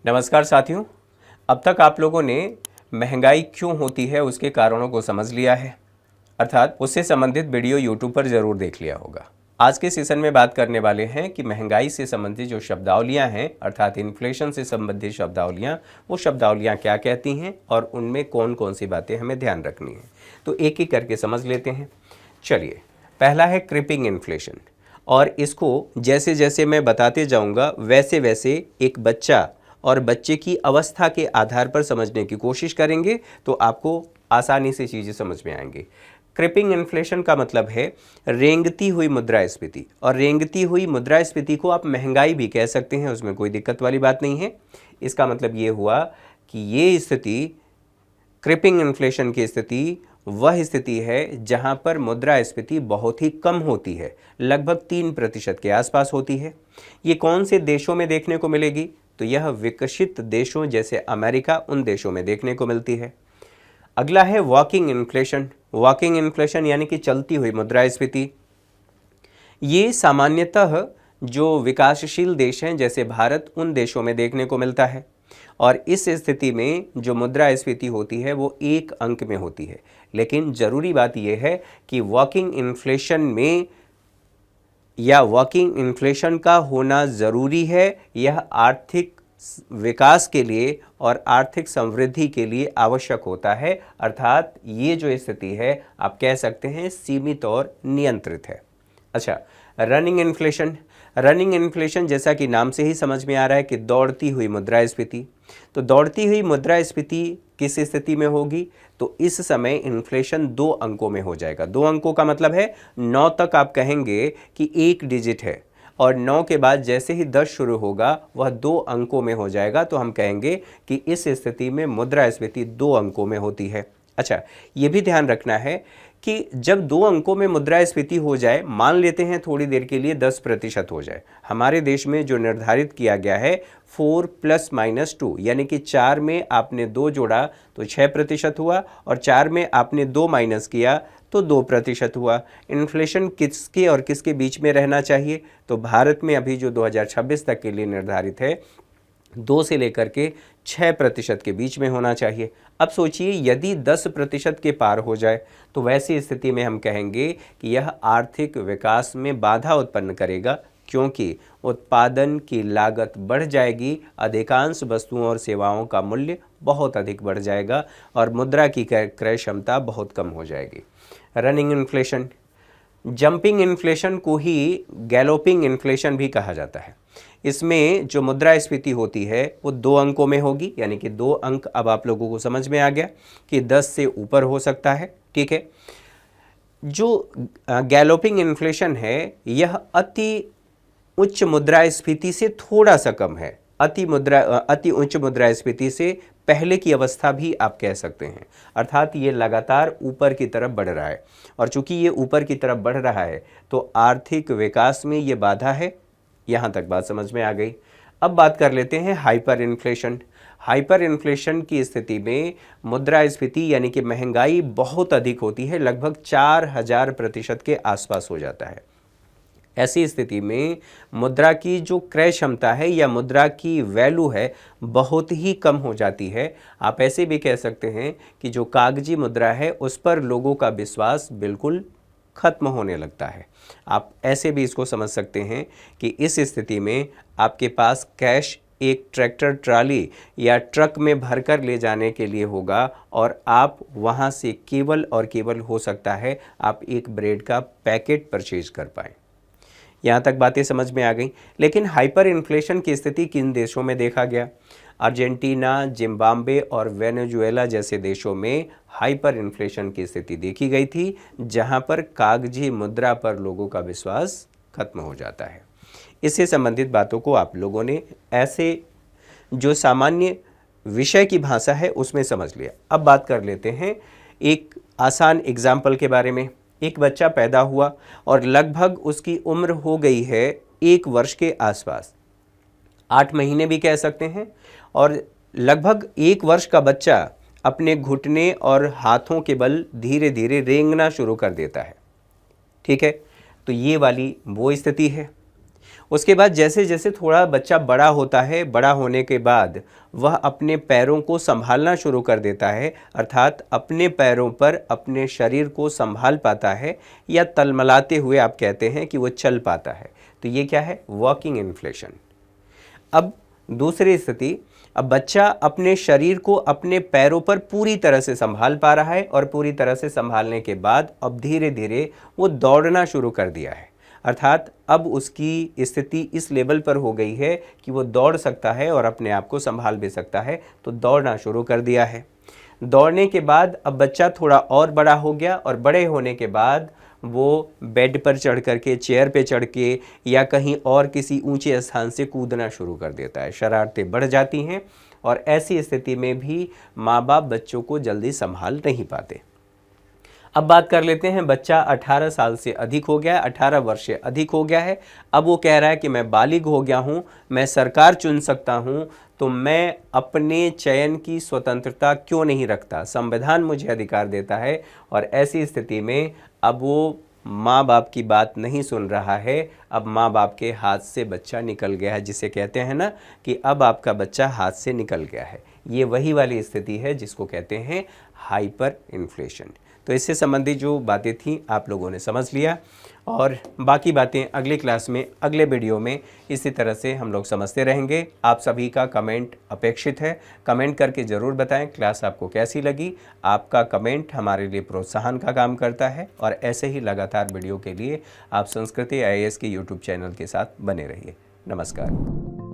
नमस्कार साथियों। अब तक आप लोगों ने महंगाई क्यों होती है उसके कारणों को समझ लिया है, अर्थात उससे संबंधित वीडियो यूट्यूब पर ज़रूर देख लिया होगा। आज के सेशन में बात करने वाले हैं कि महंगाई से संबंधित जो शब्दावलियां हैं, अर्थात इन्फ्लेशन से संबंधित शब्दावलियां, वो शब्दावलियां क्या कहती हैं और उनमें कौन कौन सी बातें हमें ध्यान रखनी है। तो एक एक करके समझ लेते हैं। चलिए, पहला है क्रिपिंग इन्फ्लेशन, और इसको जैसे जैसे मैं बताते जाऊंगा वैसे वैसे एक बच्चा और बच्चे की अवस्था के आधार पर समझने की कोशिश करेंगे तो आपको आसानी से चीज़ें समझ में आएंगी। क्रिपिंग इन्फ्लेशन का मतलब है रेंगती हुई मुद्रास्फीति, और रेंगती हुई मुद्रास्फीति को आप महंगाई भी कह सकते हैं, उसमें कोई दिक्कत वाली बात नहीं है। इसका मतलब ये हुआ कि ये स्थिति, क्रिपिंग इन्फ्लेशन की स्थिति वह स्थिति है जहां पर मुद्रास्फीति बहुत ही कम होती है, लगभग 3% के आसपास होती है। ये कौन से देशों में देखने को मिलेगी? तो यह विकसित देशों जैसे अमेरिका, उन देशों में देखने को मिलती है। अगला है वॉकिंग इन्फ्लेशन। वॉकिंग इन्फ्लेशन यानी कि चलती हुई मुद्रास्फीति। ये सामान्यतः जो विकासशील देश हैं जैसे भारत, उन देशों में देखने को मिलता है, और इस स्थिति में जो मुद्रास्फीति होती है वो 1 अंक में होती है। लेकिन ज़रूरी बात यह है कि वॉकिंग इन्फ्लेशन में या वॉकिंग इन्फ्लेशन का होना ज़रूरी है। यह आर्थिक विकास के लिए और आर्थिक समृद्धि के लिए आवश्यक होता है, अर्थात ये जो स्थिति है आप कह सकते हैं सीमित और नियंत्रित है। अच्छा, रनिंग इन्फ्लेशन। रनिंग इन्फ्लेशन जैसा कि नाम से ही समझ में आ रहा है कि दौड़ती हुई मुद्रास्फीति। तो दौड़ती हुई मुद्रास्फीति किस स्थिति में होगी? तो इस समय इन्फ्लेशन 2 अंकों में हो जाएगा। 2 अंकों का मतलब है 9 तक आप कहेंगे कि 1 डिजिट है, और 9 के बाद जैसे ही 10 शुरू होगा वह 2 अंकों में हो जाएगा, तो हम कहेंगे कि इस स्थिति में मुद्रास्फीति 2 अंकों में होती है। अच्छा, ये भी ध्यान रखना है कि जब 2 अंकों में मुद्रास्फीति हो जाए, मान लेते हैं थोड़ी देर के लिए 10% हो जाए, हमारे देश में जो निर्धारित किया गया है 4 + -2, यानी कि 4 में आपने 2 जोड़ा तो 6% हुआ, और 4 में आपने 2 माइनस किया तो 2% हुआ। इन्फ्लेशन किसके और किसके बीच में रहना चाहिए? तो भारत में अभी जो 2026 तक के लिए निर्धारित है 2 से लेकर के 6% के बीच में होना चाहिए। अब सोचिए, यदि 10% के पार हो जाए तो वैसी स्थिति में हम कहेंगे कि यह आर्थिक विकास में बाधा उत्पन्न करेगा, क्योंकि उत्पादन की लागत बढ़ जाएगी, अधिकांश वस्तुओं और सेवाओं का मूल्य बहुत अधिक बढ़ जाएगा, और मुद्रा की क्रय क्षमता बहुत कम हो जाएगी। Running inflation. जंपिंग इन्फ्लेशन को ही गैलोपिंग इन्फ्लेशन भी कहा जाता है। इसमें जो मुद्रास्फीति होती है वो 2 अंकों में होगी, यानी कि 2 अंक अब आप लोगों को समझ में आ गया कि 10 से ऊपर हो सकता है। ठीक है। जो गैलोपिंग इन्फ्लेशन है यह अति उच्च मुद्रास्फीति से थोड़ा सा कम है। अति उच्च मुद्रास्फीति से पहले की अवस्था भी आप कह सकते हैं, अर्थात ये लगातार ऊपर की तरफ बढ़ रहा है, और चूंकि ये ऊपर की तरफ बढ़ रहा है तो आर्थिक विकास में ये बाधा है। यहाँ तक बात समझ में आ गई। अब बात कर लेते हैं हाइपर इन्फ्लेशन। हाइपर इन्फ्लेशन की स्थिति में मुद्रास्फीति यानी कि महंगाई बहुत अधिक होती है, लगभग 4000% के आसपास हो जाता है। ऐसी स्थिति में मुद्रा की जो क्रय क्षमता है या मुद्रा की वैल्यू है बहुत ही कम हो जाती है। आप ऐसे भी कह सकते हैं कि जो कागजी मुद्रा है उस पर लोगों का विश्वास बिल्कुल खत्म होने लगता है। आप ऐसे भी इसको समझ सकते हैं कि इस स्थिति में आपके पास कैश एक ट्रैक्टर ट्राली या ट्रक में भरकर ले जाने के लिए होगा, और आप वहां से केवल और केवल हो सकता है आप एक ब्रेड का पैकेट परचेज कर पाएँ। यहाँ तक बातें समझ में आ गई। लेकिन हाइपर इन्फ्लेशन की स्थिति किन देशों में देखा गया? अर्जेंटीना, जिम्बाब्वे और वेनेजुएला जैसे देशों में हाइपर इन्फ्लेशन की स्थिति देखी गई थी, जहाँ पर कागजी मुद्रा पर लोगों का विश्वास खत्म हो जाता है। इससे संबंधित बातों को आप लोगों ने ऐसे जो सामान्य विषय की भाषा है उसमें समझ लिया। अब बात कर लेते हैं एक आसान एग्जाम्पल के बारे में। एक बच्चा पैदा हुआ और लगभग उसकी उम्र हो गई है 1 वर्ष के आसपास, 8 महीने भी कह सकते हैं, और लगभग 1 वर्ष का बच्चा अपने घुटने और हाथों के बल धीरे धीरे रेंगना शुरू कर देता है। ठीक है, तो ये वाली वो स्थिति है। उसके बाद जैसे जैसे थोड़ा बच्चा बड़ा होता है, बड़ा होने के बाद वह अपने पैरों को संभालना शुरू कर देता है, अर्थात अपने पैरों पर अपने शरीर को संभाल पाता है, या तलमलाते हुए आप कहते हैं कि वो चल पाता है। तो ये क्या है? Walking inflation. अब दूसरी स्थिति, अब बच्चा अपने शरीर को अपने पैरों पर पूरी तरह से संभाल पा रहा है, और पूरी तरह से संभालने के बाद अब धीरे धीरे वो दौड़ना शुरू कर दिया है, अर्थात अब उसकी स्थिति इस लेवल पर हो गई है कि वो दौड़ सकता है और अपने आप को संभाल भी सकता है, तो दौड़ना शुरू कर दिया है। दौड़ने के बाद अब बच्चा थोड़ा और बड़ा हो गया, और बड़े होने के बाद वो बेड पर चढ़ करके, चेयर पे चढ़ के, या कहीं और किसी ऊंचे स्थान से कूदना शुरू कर देता है। शरारतें बढ़ जाती हैं, और ऐसी स्थिति में भी माँ बाप बच्चों को जल्दी संभाल नहीं पाते। अब बात कर लेते हैं, बच्चा 18 साल से अधिक हो गया है, 18 वर्ष से अधिक हो गया है। अब वो कह रहा है कि मैं बालिग हो गया हूँ, मैं सरकार चुन सकता हूँ, तो मैं अपने चयन की स्वतंत्रता क्यों नहीं रखता? संविधान मुझे अधिकार देता है। और ऐसी स्थिति में अब वो माँ बाप की बात नहीं सुन रहा है, अब माँ बाप के हाथ से बच्चा निकल गया है, जिसे कहते हैं ना कि अब आपका बच्चा हाथ से निकल गया है। ये वही वाली स्थिति है जिसको कहते हैं हाइपर इन्फ्लेशन। तो इससे संबंधित जो बातें थी आप लोगों ने समझ लिया, और बाकी बातें अगले क्लास में, अगले वीडियो में इसी तरह से हम लोग समझते रहेंगे। आप सभी का कमेंट अपेक्षित है, कमेंट करके ज़रूर बताएं क्लास आपको कैसी लगी। आपका कमेंट हमारे लिए प्रोत्साहन का काम करता है, और ऐसे ही लगातार वीडियो के लिए आप संस्कृति IAS के YouTube चैनल के साथ बने रहिए। नमस्कार।